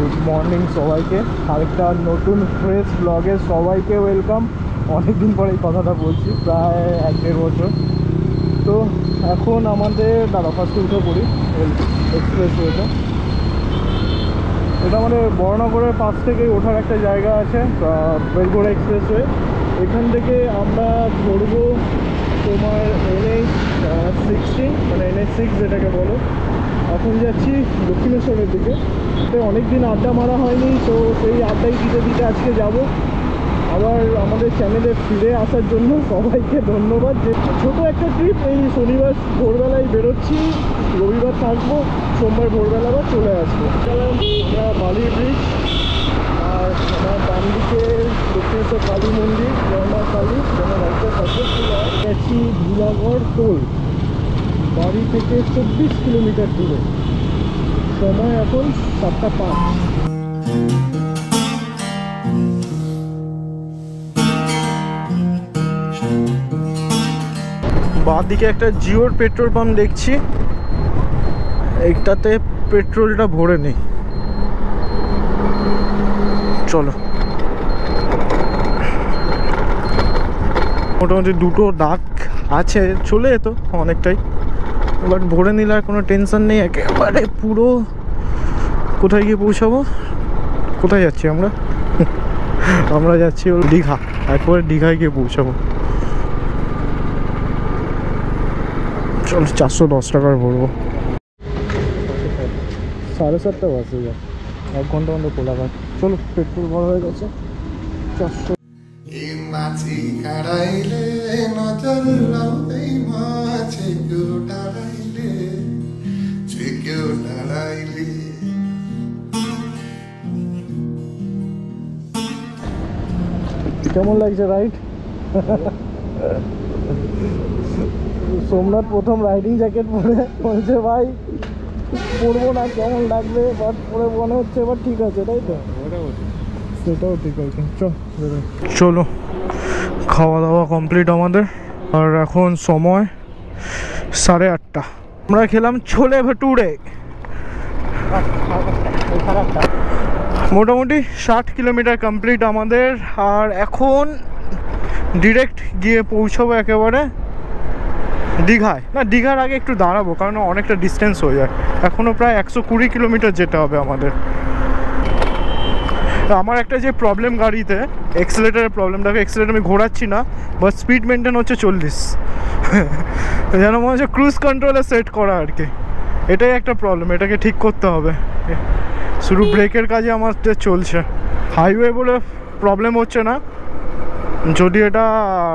Good morning সবাইকে, আরেকটা নতুন ফ্রেশ ব্লগে সবাইকে ওয়েলকাম। অনেকদিন পরে এই কথাটা বলছি, প্রায় 1-1.5 বছর। তো এখন আমাদের ফার্স্টে উঠে পড়ি এক্সপ্রেস ওয়েতে। এটা আমাদের বড়নগরের পাশ থেকেই ওঠার একটা জায়গা আছে, বেলগোড়া এক্সপ্রেসওয়ে। এখান থেকে আমরা ধরবো তোমার NH16, মানে NH6 যেটাকে বলো। এখন যাচ্ছি দক্ষিণেশ্বরের দিকে। অনেক দিন আড্ডা মারা হয়নি, তো সেই আড্ডাই দিতে দিতে আজকে যাব। আবার আমাদের চ্যানেলে ফিরে আসার জন্য সবাইকে ধন্যবাদ। যে ছোটো একটা ট্রিপ, এই শনিবার ভোরবেলায় বেরোচ্ছি, রবিবার থাকবো, সোমবার ভোরবেলা আবার চলে আসবো। আমরা বালি ব্রিজ, আর আমার ডান দিকে দক্ষিণেশ্বর কালী মন্দির, জগন্নাথ কালী, যেন রাস্তা সাকসেসফুল হয়। গেছি ধুলাগড় টোল, বাড়ি থেকে 24 কিলোমিটার দূরে। সময় এখন 7:05। বাঁ দিকে একটা জিওর পেট্রোল পাম্প দেখছি, এইটাতে পেট্রোলটা ভরে নেই। চলো, মোটামুটি দুটো ডাক আছে, চলে যেত অনেকটাই, বাট ভরে নিলে আর কোনো টেনশন নেই। একেবারে পুরো কোথায় গিয়ে পৌঁছাবো? কোথায় যাচ্ছি আমরা? আমরা যাচ্ছি দীঘা, একবারে দীঘায় গিয়ে পৌঁছাবো। চলো, 410 টাকার ভরবো। 7:30 বাজে যায়, 1 ঘন্টা মতো কোলাঘাট। চলো, পেট্রোল ভরা হয়ে গেছে। 400 কেমন লাগছে রাইড? সোমনাথ প্রথম রাইডিং জ্যাকেট পরে বলছে ভাই পরবো না, কেমন লাগবে, বাট পরে মনে হচ্ছে এবার ঠিক আছে, তাই তো? সেটাও ঠিক আছে। চলো, খাওয়া দাওয়া কমপ্লিট আমাদের, আর এখন সময় 8:30। আমরা খেলাম ছোলে ভটুরে। মোটামুটি 60 কিলোমিটার কমপ্লিট আমাদের, আর এখন ডিরেক্ট গিয়ে পৌঁছাবো একেবারে দীঘায়। না, দীঘার আগে একটু দাঁড়াবো, কারণ অনেকটা ডিস্টেন্স হয়ে যায়। এখনও প্রায় 120 কিলোমিটার যেতে হবে আমাদের। আমার একটা যে প্রবলেম গাড়িতে, এক্সেলেটারের প্রবলেম, দেখো এক্সেলেটার আমি ঘোরাচ্ছি না, বাট স্পিড মেনটেন হচ্ছে 40। যেন মনে হচ্ছে ক্রুজ কন্ট্রোলে সেট করা আর কি। এটাই একটা প্রবলেম, এটাকে ঠিক করতে হবে। শুধু ব্রেকের কাজে আমার চলছে, হাইওয়ে বলে প্রবলেম হচ্ছে না। যদি এটা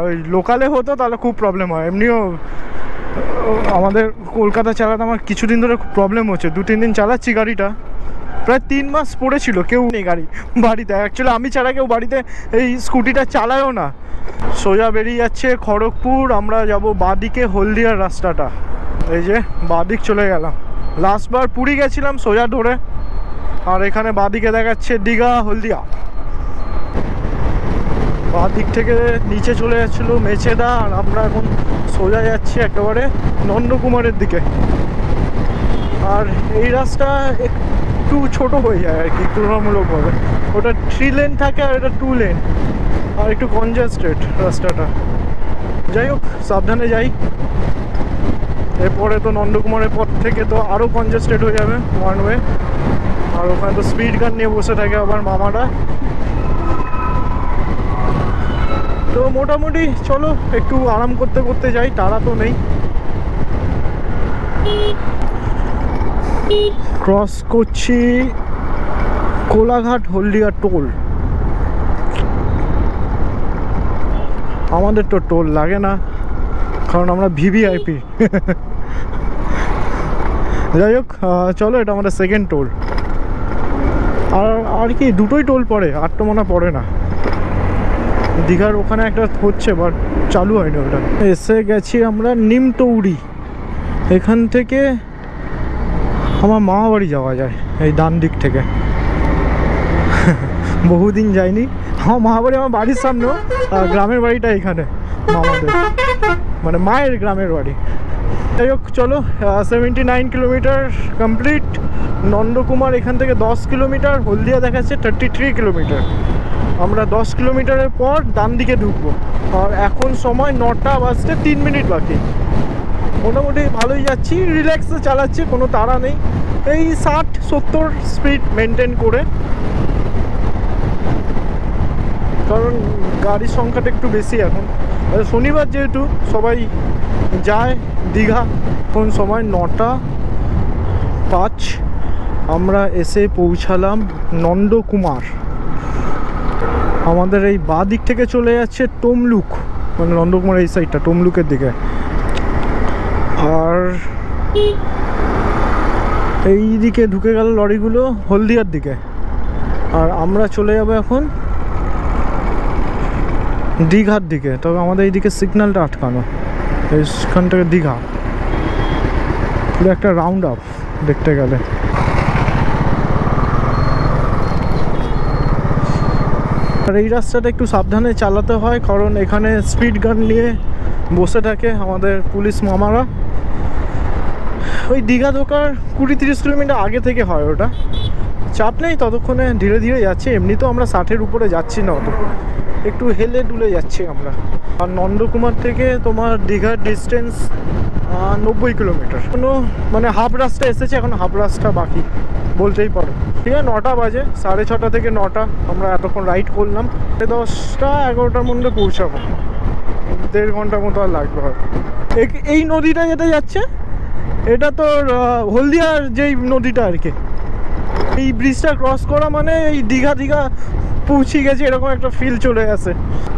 ওই লোকালে হতো তাহলে খুব প্রবলেম হয়। এমনিও আমাদের কলকাতা চালাতে আমার কিছুদিন ধরে খুব প্রবলেম হচ্ছে। 2-3 দিন চালাচ্ছি গাড়িটা, প্রায় 3 মাস পড়েছিল, কেউ নেই গাড়ি বাড়িতে। অ্যাকচুয়ালি আমি ছাড়া কেউ বাড়িতে এই স্কুটিটা চালায়ও না। সোজা বেরিয়ে যাচ্ছে খড়গপুর, আমরা যাব বাঁদিকে হলদিয়ার রাস্তাটা। এই যে বাঁদিক চলে গেলাম। লাস্টবার পুরী গেছিলাম সোজা ধরে, আর এখানে বাঁদিকে দেখাচ্ছে দীঘা হলদিয়া। বাঁ দিক থেকে নিচে চলে যাচ্ছিলো মেচেদা, আর আমরা এখন সোজা যাচ্ছি একেবারে নন্দকুমারের দিকে। আর এই রাস্তা একটু ছোট হয়ে যায় আর কি তুলনামূলকভাবে। ওটা 3 লেন থাকে আর এটা 2 লেন, আর একটু কনজেস্টেড রাস্তাটা। যাই হোক, সাবধানে যাই। এরপরে তো নন্দকুমারের পর থেকে তো আরও কনজেস্টেড হয়ে যাবে ওয়ান ওয়ে, আর ওখানে তো স্পিড গান নিয়ে বসে থাকে আবার মামারা। তো মোটামুটি চলো একটু আরাম করতে করতে যাই, তাড়া তো নেই। ক্রস করছি কোলাঘাট হলদিয়া টোল। আমাদের তো টোল লাগে না, কারণ আমরা ভিভিআইপি। যাই হোক, চলো, এটা আমাদের সেকেন্ড টোল। আর কি দুটোই টোল পড়ে, আর তো মনে পড়ে না। দীঘার ওখানে একটা হচ্ছে, বাট চালু হয়নি ওটা। এসে গেছি আমরা নিমতৌড়ি। এখান থেকে আমার মামা বাড়ি যাওয়া যায় এই ডান দিক থেকে। বহুদিন যাইনি। আমার মামা বাড়ি আমার বাড়ির সামনেও, গ্রামের বাড়িটা এখানে মামাদের, মানে মায়ের গ্রামের বাড়ি। যাই হোক, চলো, 79 কিলোমিটার কমপ্লিট। নন্দকুমার এখান থেকে 10 কিলোমিটার, হলদিয়া দেখাচ্ছে 33 কিলোমিটার। আমরা 10 কিলোমিটারের পর ডান দিকে ঢুকবো। আর এখন সময় 9টা বাজতে 3 মিনিট বাকি। মোটামুটি ভালোই যাচ্ছি, রিল্যাক্সে চালাচ্ছি, কোনো তাড়া নেই। এই 60-70 স্পিড মেনটেন করে, কারণ গাড়ির সংখ্যাটা একটু বেশি এখন। শনিবার যেহেতু সবাই যায় দীঘা। কোন সময় 9টা 5 আমরা এসে পৌঁছালাম নন্দকুমার। আমাদের এই বাঁ দিক থেকে চলে যাচ্ছে তমলুক, মানে নন্দকুমার এই সাইডটা তমলুকের দিকে। আর এই দিকে ঢুকে গেল লরিগুলো হলদিয়ার দিকে। আর আমরা চলে যাব এখন দীঘার দিকে। তবে আমাদের এইদিকে সিগন্যালটা আটকানো, এইখান থেকে দীঘা পুরো একটা রাউন্ড আপ দেখতে গেলে। আর এই রাস্তাটা একটু সাবধানে চালাতে হয়, কারণ এখানে স্পিড গান নিয়ে বসে থাকে আমাদের পুলিশ মামারা। ওই দীঘা ঢোকার 20-30 কিলোমিটার আগে থেকে হয় ওটা, চাপ নেই, ততক্ষণে ধীরে ধীরে যাচ্ছে। এমনি তো আমরা 60-এর উপরে যাচ্ছি না, অত একটু হেলে দুলে যাচ্ছি আমরা। আর নন্দকুমার থেকে তোমার দীঘার ডিস্টেন্স 90 কিলোমিটার। কোনো মানে হাফ রাস্তা এসেছে, এখন হাফ রাস্তা বাকি বলতেই পারো। ঠিক আছে, 9টা বাজে, 6:30 থেকে 9টা আমরা এতক্ষণ রাইড করলাম। 10টা 11টার মধ্যে পৌঁছাবো, 1.5 ঘন্টার মতো আর লাগবে হয়। এই নদীটা যেটা যাচ্ছে এটা তো হলদিয়ার যেই নদীটা আর কি। এই ব্রিজটা ক্রস করা মানে এই দীঘা পৌঁছে গেছে এরকম একটা ফিল চলে আসে।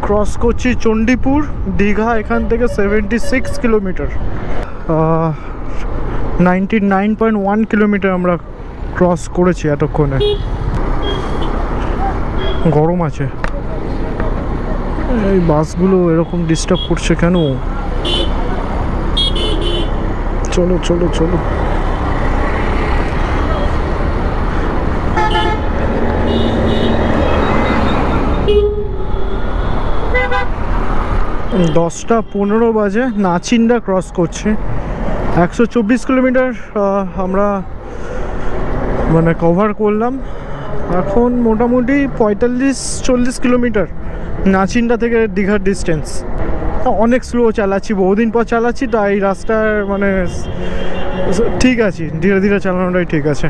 ক্রস করছি চণ্ডীপুর। দীঘা এখান থেকে 76 কিলোমিটার, 99.1 কিলোমিটার আমরা ক্রস করেছি এতক্ষণে। গরম আছে, এই বাসগুলো এরকম ডিস্টার্ব করছে কেন? চলো চলো চলো। দশটা 15 বাজে, নাচিন্ডা ক্রস করছে। 124 কিলোমিটার আমরা মানে কভার করলাম। এখন মোটামুটি 45-40 কিলোমিটার নাচিন্ডা থেকে দীঘার ডিস্টেন্স। অনেক স্লো চালাচ্ছি, বহুদিন পর চালাচ্ছি, তাই এই রাস্তার মানে ঠিক আছে, ধীরে ধীরে চালানোটাই ঠিক আছে।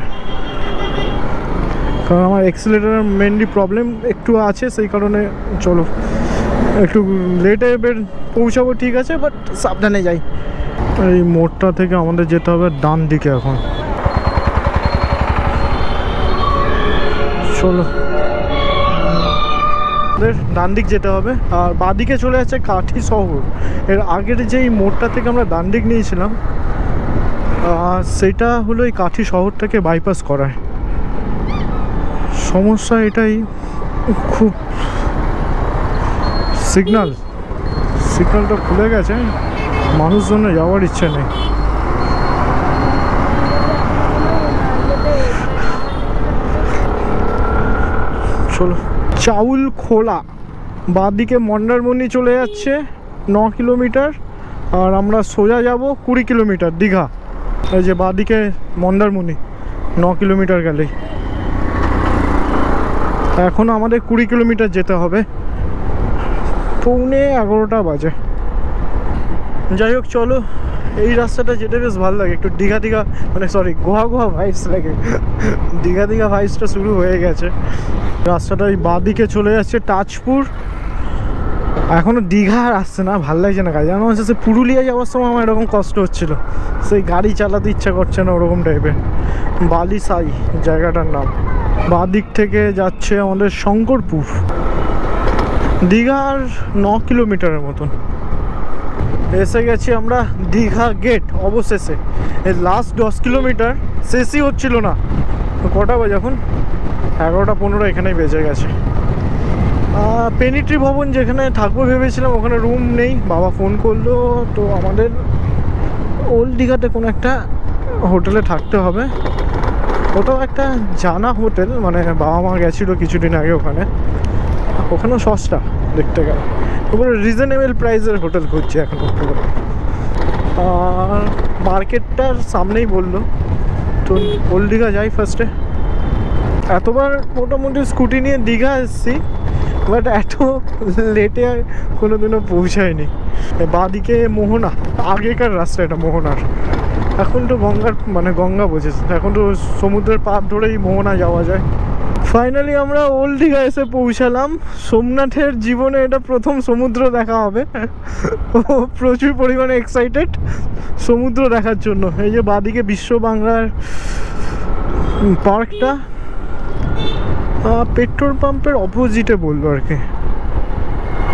কারণ আমার এক্সিলারেটরের মেনলি প্রবলেম একটু আছে, সেই কারণে চলো একটু লেটে পৌঁছাবো, ঠিক আছে, বাট সাবধানে যাই। এই মোড়টা থেকে আমাদের যেতে হবে ডান দিকে এখন। চলো আমাদের ডান দিক যেতে হবে। আর বাঁদিকে চলে যাচ্ছে কাঠি শহর। এর আগের যেই মোড়টা থেকে আমরা ডান দিক নিয়েছিলাম সেটা হলো এই কাঠি শহরটাকে বাইপাস করায়। সমস্যা এটাই, খুব সিগন্যালটা খুলে গেছে, মানুষজনের যাওয়ার ইচ্ছে নেই। চলো, চাউল খোলা বাঁদিকে মন্দারমণি চলে যাচ্ছে 9 কিলোমিটার। আর আমরা সোজা যাব 20 কিলোমিটার দীঘা। এই যে বাঁদিকে মন্দারমণি 9 কিলোমিটার গেলেই। এখন আমাদের 20 কিলোমিটার যেতে হবে, 11:15 বাজে। যাই হোক, চলো, এই রাস্তাটা যেতে বেশ ভালো লাগে। একটু দীঘা মানে সরি গোয়া ভাইবস লাগে। দীঘা ভাইবসটা শুরু হয়ে গেছে। রাস্তাটা এই বাঁদিকে চলে যাচ্ছে তাজপুর। এখনও দীঘা আর আসছে না, ভালো লাগছে না গাড়ি। আমার হচ্ছে পুরুলিয়া যাওয়ার সময় আমার এরকম কষ্ট হচ্ছিল, সেই গাড়ি চালাতে ইচ্ছা করছে না, ওরকম টাইপের। বালিসাই জায়গাটার নাম। বাঁদিক থেকে যাচ্ছে আমাদের শঙ্করপুর। দীঘার 9 কিলোমিটারের মতন। এসে গেছি আমরা দীঘা গেট অবশেষে। এই লাস্ট 10 কিলোমিটার শেষই হচ্ছিল না। কটা বাজে এখন? 11:15 এখানেই বেজে গেছে। পেনিট্রি ভবন যেখানে থাকবো ভেবেছিলাম, ওখানে রুম নেই। বাবা ফোন করলো, তো আমাদের ওল্ড দীঘাতে কোনো একটা হোটেলে থাকতে হবে। ওটাও একটা জানা হোটেল, মানে বাবা মা গেছিলো কিছুদিন আগে ওখানেও সস্তা দেখতে গেলে। ওখানে রিজনেবল প্রাইসের হোটেল খুঁজছি এখন। আর মার্কেটটার সামনেই বললো, তো ওল্ড দীঘা যাই ফার্স্টে। এতবার মোটামুটি স্কুটি নিয়ে দীঘা এসেছি, বাট এত লেটে কোনোদিনও পৌঁছায়নি। বাঁদিকে মোহনা, আগেকার রাস্তা এটা মোহনার, এখন তো গঙ্গার মানে গঙ্গা বোঝেছে, এখন তো সমুদ্রের পাড় ধরেই মোহনা যাওয়া যায়। ফাইনালি আমরা ওল্ড দীঘা এসে পৌঁছালাম। সোমনাথের জীবনে এটা প্রথম সমুদ্র দেখা হবে। ও প্রচুর পরিমাণে এক্সাইটেড সমুদ্র দেখার জন্য। এই যে বাঁদিকে বিশ্ব বাংলার পার্কটা, পেট্রোল পাম্পের অপোজিটে বললো আর কি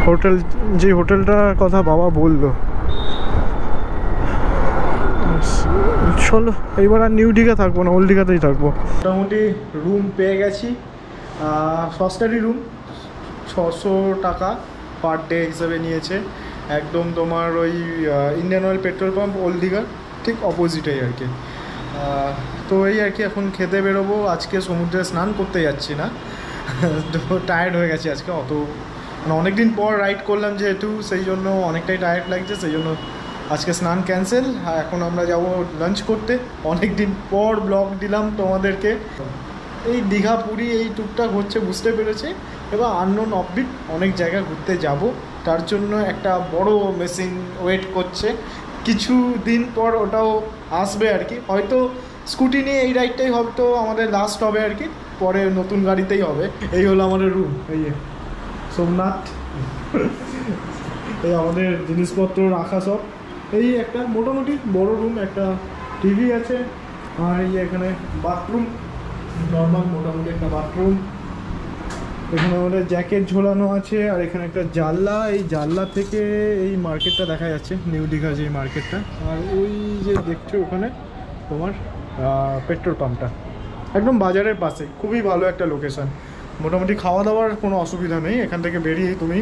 হোটেল, যে হোটেলটার কথা বাবা বললো। চলো এইবার আর নিউ দীঘা থাকবো না, ওল্ড দীঘাতেই থাকবো। মোটামুটি রুম পেয়ে গেছি, সস্তারই রুম, 600 টাকা পার ডে হিসাবে নিয়েছে। একদম তোমার ওই Indian oil petrol pump old দীঘার ঠিক অপোজিটেই আর কি। তো এই আর কি এখন খেতে বেরোবো। আজকে সমুদ্রে স্নান করতে যাচ্ছি না, তো টায়ার্ড হয়ে গেছি আজকে, অত মানে অনেকদিন পর রাইড করলাম যেহেতু, সেই জন্য অনেকটাই টায়ার্ড লাগছে, সেই জন্য আজকে স্নান ক্যান্সেল। এখন আমরা যাব লাঞ্চ করতে। অনেক দিন পর ব্লগ দিলাম তোমাদেরকে। এই দীঘা পুরী এই টুকটাক হচ্ছে বুঝতে পেরেছি, এবার আননোন অফবিট অনেক জায়গা ঘুরতে যাব, তার জন্য একটা বড় মেশিন ওয়েট করছে। কিছু দিন পর ওটাও আসবে আর কি, হয়তো স্কুটি নিয়ে এই রাইডটাই হয়তো আমাদের লাস্ট হবে আর কি, পরে নতুন গাড়িতেই হবে। এই হলো আমাদের রুম, এই সোমনাথ। এই আমাদের জিনিসপত্র রাখা সব, এই একটা মোটামুটি বড় রুম, একটা টিভি আছে, আর এই এখানে বাথরুম, নর্মাল মোটামুটি একটা বাথরুম। এখানে আমাদের জ্যাকেট ঝোলানো আছে, আর এখানে একটা জানলা, এই জানলা থেকে এই মার্কেটটা দেখা যাচ্ছে, নিউ দীঘা যে মার্কেটটা। আর ওই যে দেখছো ওখানে তোমার পেট্রোল পাম্পটা একদম বাজারের পাশে, খুবই ভালো একটা লোকেশান। মোটামুটি খাওয়া দাওয়ার কোনো অসুবিধা নেই, এখান থেকে বেরিয়েই তুমি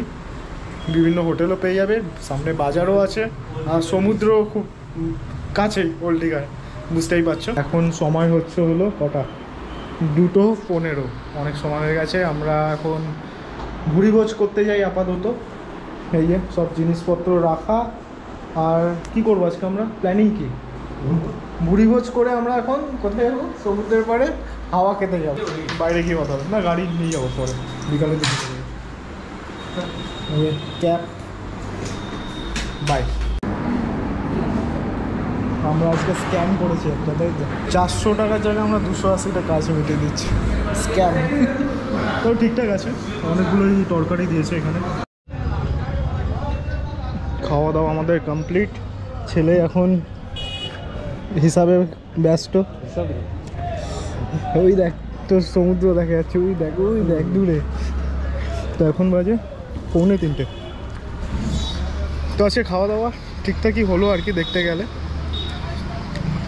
বিভিন্ন হোটেলও পেয়ে যাবে, সামনে বাজারও আছে, আর সমুদ্র খুব কাছেই ওল্ড দীঘায়, বুঝতেই পারছো। এখন সময় হলো কটা, 2:15, অনেক সময় হয়ে গেছে। আমরা এখন ভুড়িভোজ করতে যাই আপাতত। এই যে সব জিনিসপত্র রাখা, আর কি করবো আজকে আমরা, প্ল্যানিং কি, ভুড়িভোজ করে আমরা এখন কোথায় যাবো, সমুদ্রের পাড়ে হাওয়া খেতে যাবো। বাইরে গিয়ে কথা হবে না, গাড়ি নিয়ে যাবো পরে বিকালের দিকে। ক্যাব বাই। আমরা আজকে স্ক্যাম করেছি একটা, তাই তো 400 টাকার জায়গায় আমরা 280 টাকা কাজ মিটিয়ে দিচ্ছি, স্ক্যাম। তাও ঠিকঠাক আছে, অনেকগুলোই তরকারি দিয়েছে এখানে। খাওয়া দাওয়া আমাদের কমপ্লিট, ছেলে এখন হিসাবে ব্যস্ত। ওই দেখ তো সমুদ্র দেখা যাচ্ছে, ওই দেখ দূরে। তো এখন বাজে 2:45। তো আজকে খাওয়া দাওয়া ঠিকঠাকই হলো আর কি দেখতে গেলে।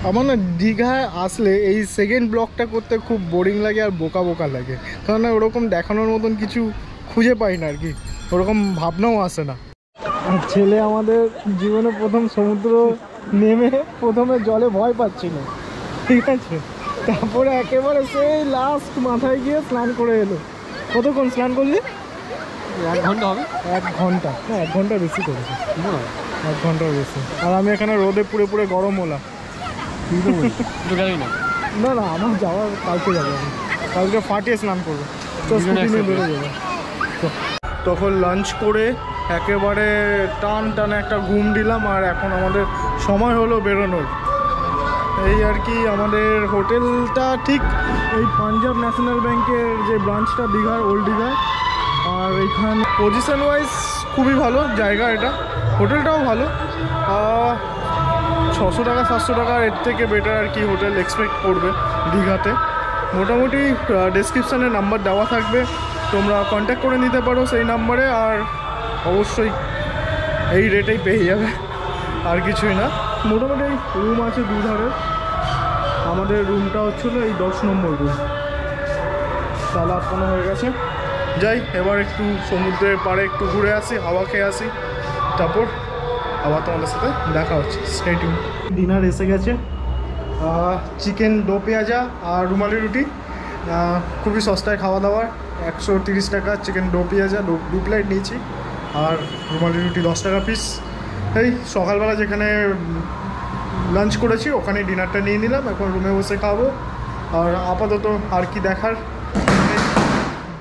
আমার না দীঘায় আসলে এই সেকেন্ড ব্লগটা করতে খুব বোরিং লাগে আর বোকা লাগে, কারণ ওরকম দেখানোর মতন কিছু খুঁজে পাই না আর কি, ওরকম ভাবনাও আসে না। আর ছেলে আমাদের জীবনে প্রথম সমুদ্র নেমে প্রথমে জলে ভয় পাচ্ছিল, ঠিক আছে, তারপরে একেবারে সেই লাস্ট মাথায় গিয়ে স্নান করে এলো। কতক্ষণ স্নান করলি? 1 ঘন্টা হবে। 1 ঘন্টা না, 1 ঘন্টা বেশি করেছে, 1 ঘন্টার বেশি। আর আমি এখানে রোদে পুরো গরম হলাম। না না, আমার যাওয়ার কালকে যাবো, আমি কালকে ফাটিয়ে স্নান করবো, তো স্কুটি নিয়ে বেরো যাবো। তখন লাঞ্চ করে একেবারে টানে একটা ঘুম দিলাম, আর এখন আমাদের সময় হলো বেরোনোর। এই আর কি, আমাদের হোটেলটা ঠিক এই পাঞ্জাব ন্যাশনাল ব্যাংকের যে ব্রাঞ্চটা দীঘার, ওল্ড দীঘায়। আর এখানে পজিশন ওয়াইজ খুবই ভালো জায়গা, এটা হোটেলটাও ভালো। 600 টাকা 700 টাকা এর থেকে বেটার আর কি হোটেল এক্সপেক্ট করবে দীঘাতে। মোটামুটি ডেসক্রিপশানে নাম্বার দেওয়া থাকবে, তোমরা কন্ট্যাক্ট করে নিতে পারো সেই নাম্বারে, আর অবশ্যই এই রেটেই পেয়ে যাবে, আর কিছুই না। মোটামুটি রুম আছে দুধারে, আমাদের রুমটা হচ্ছিলো এই 10 নম্বর রুম। তাহলে আটকানো হয়ে গেছে, যাই এবার একটু সমুদ্রের পাড়ে একটু ঘুরে আসি, হাওয়া খেয়ে আসি, তারপর আবার তোমাদের সাথে দেখা হচ্ছে। Stay tune. ডিনার এসে গেছে, চিকেন দো পেঁয়াজা আর রুমালি রুটি, খুবই সস্তায় খাওয়া দাওয়ার, 130 টাকা চিকেন দো পেঁয়াজা 2 প্লেট নিয়েছি, আর রুমালি রুটি 10 টাকা পিস। এই সকালবেলা যেখানে লাঞ্চ করেছি, ওখানে ডিনারটা নিয়ে নিলাম, এখন রুমে বসে খাবো। আর আপাতত আর কি দেখার,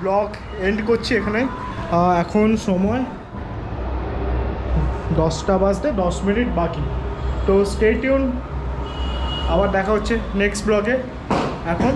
ব্লগ এন্ড করছি এখানে। এখন সময় 10টা বাজতে 10 মিনিট বাকি। তো স্টে টিউন, আবার দেখা হচ্ছে নেক্সট ব্লগে। এখন